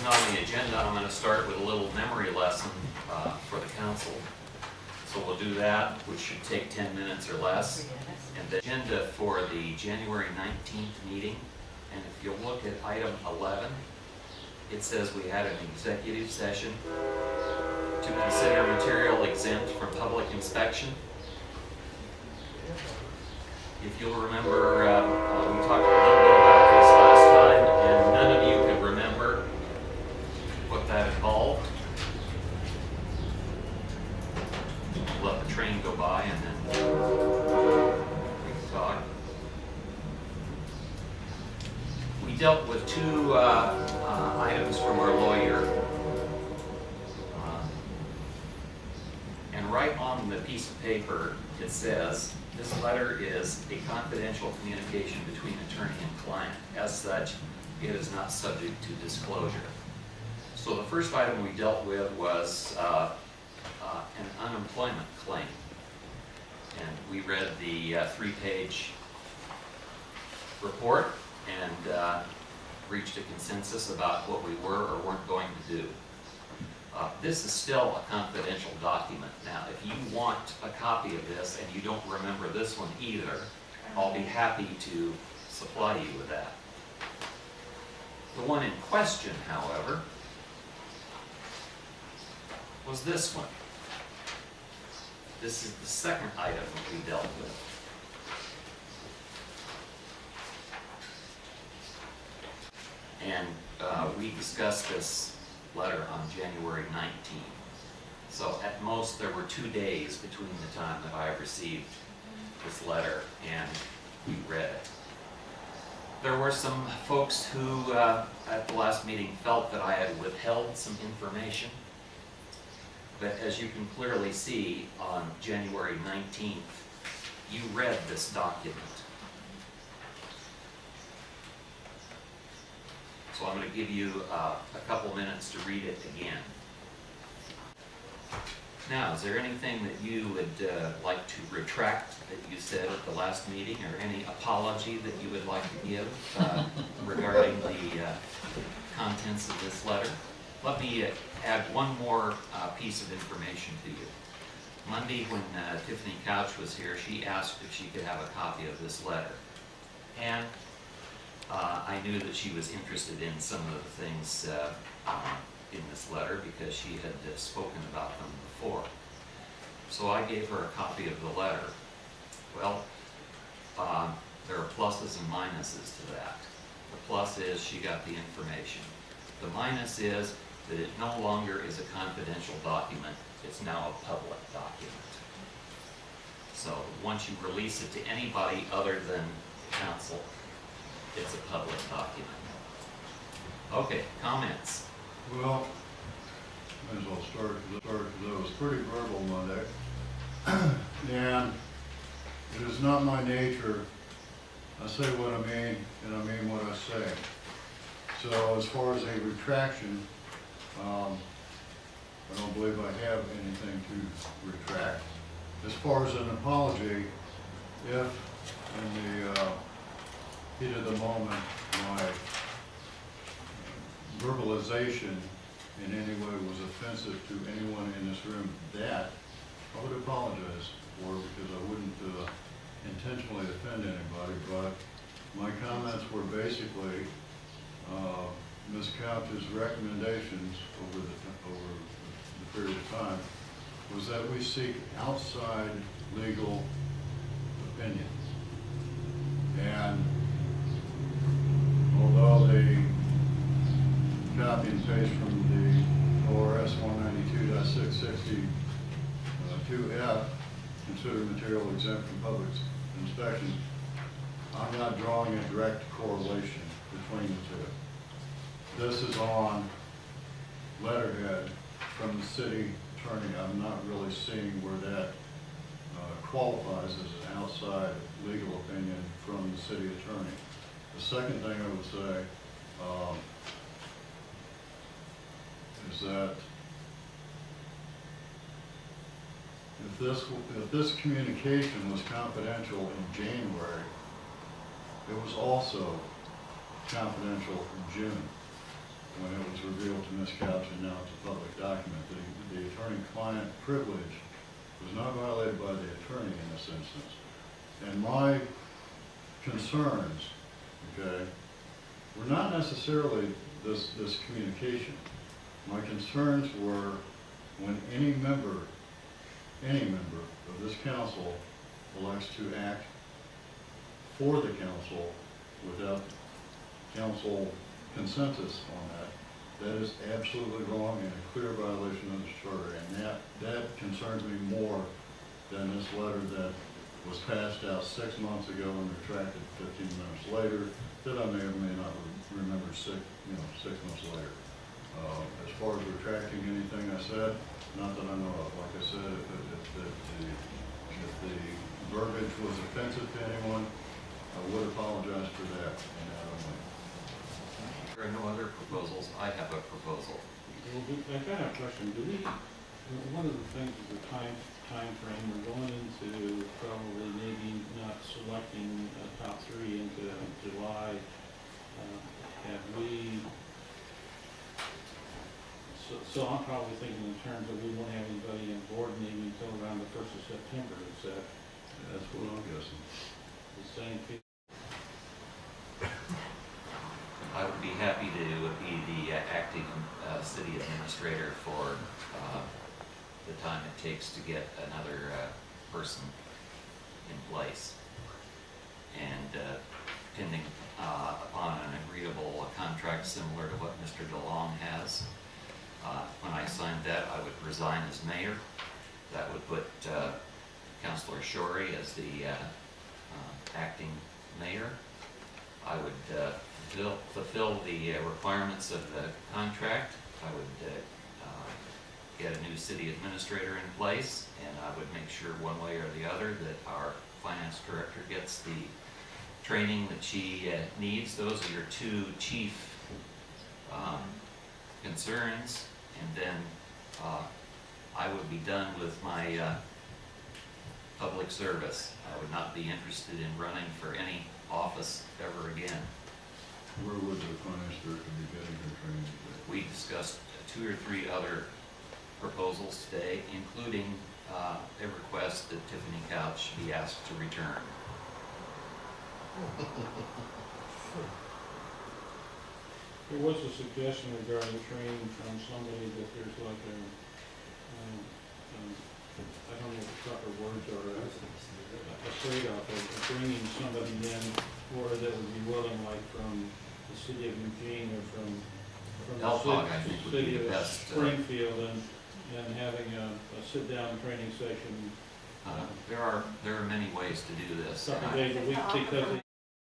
not on the agenda, I'm going to start with a little memory lesson for the council. So we'll do that, which should take 10 minutes or less. And the agenda for the January 19th meeting, and if you'll look at item 11, it says we had an executive session to consider material exempt from public inspection. If you'll remember, we talked a little bit about this last time, and none of you can remember what that involved. We'll let the train go by and then we can talk. We dealt with two items from our lawyer. And right on the piece of paper, it says, this letter is a confidential communication between attorney and client. As such, it is not subject to disclosure. So the first item we dealt with was an unemployment claim. And we read the 3-page report and reached a consensus about what we were or weren't going to do. This is still a confidential document. Now, if you want a copy of this and you don't remember this one either, I'll be happy to supply you with that. The one in question, however, was this one. This is the second item that we dealt with. And we discussed this letter on January 19th. So at most there were 2 days between the time that I received this letter and we read it. There were some folks who at the last meeting felt that I had withheld some information. But as you can clearly see, on January 19th, you read this document. So I'm going to give you a couple minutes to read it again. Now, is there anything that you would like to retract that you said at the last meeting, or any apology that you would like to give regarding the contents of this letter? Let me add one more piece of information to you. Monday, when Tiffany Couch was here, she asked if she could have a copy of this letter. And I knew that she was interested in some of the things in this letter because she had spoken about them before. So I gave her a copy of the letter. Well, there are pluses and minuses to that. The plus is she got the information. The minus is that it no longer is a confidential document, it's now a public document. So once you release it to anybody other than council, it's a public document. Okay, comments? Well, might as well start because it was pretty verbal Monday. And it is not my nature. I say what I mean, and I mean what I say. So as far as a retraction, I don't believe I have anything to retract. As far as an apology, if in the heat of the moment my verbalization in any way was offensive to anyone in this room, that I would apologize for, because I wouldn't intentionally offend anybody. But my comments were basically Ms. Couch's recommendations over the period of time was that we seek outside legal opinion. And although the copy and paste from the ORS 192.660 considered material exempt from public inspection, I'm not drawing a direct correlation between the two. This is on letterhead from the city attorney. I'm not really seeing where that qualifies as an outside legal opinion from the city attorney. The second thing I would say is that if this communication was confidential in January, it was also confidential in June. when it was revealed to Ms. Couch, and now it's a public document. The attorney-client privilege was not violated by the attorney in this instance. And my concerns, okay, were not necessarily this communication. My concerns were when any member of this council elects to act for the council without council consensus on that. That is absolutely wrong and a clear violation of the charter, and that concerns me more than this letter that was passed out 6 months ago and retracted 15 minutes later, that I may or may not remember 6 months later. As far as retracting anything I said, not that I know of. Like I said, if the verbiage was offensive to anyone, I would apologize for that, and that only. There are no other proposals. I have a proposal. Well, I got a question. Do we, one of the things is the time frame. We're going into probably maybe not selecting top 3 into July. Have we, so I'm probably thinking in terms of we won't have anybody in board meeting until around the 1st of September. Is that That's what I'm guessing. the same? I would be happy to be the acting city administrator for the time it takes to get another person in place. And pending upon an agreeable contract similar to what Mr. DeLong has. When I signed that, I would resign as mayor. That would put Councilor Shorey as the acting mayor. I would fulfill the requirements of the contract. I would get a new city administrator in place, and I would make sure one way or the other that our finance director gets the training that she needs. Those are your 2 chief concerns, and then I would be done with my public service. I would not be interested in running for any office ever again. Where would the finance director be getting her training today? We discussed 2 or 3 other proposals today, including a request that Tiffany Couch be asked to return. There was a suggestion regarding training from somebody that there's like a, I don't know what the proper words are, a trade-off of bringing somebody in or that would be willing, like from the city of Eugene or from LPOG, I the think, would be city the of best. Springfield and having a sit-down training session There are many ways to do this. a couple days a week because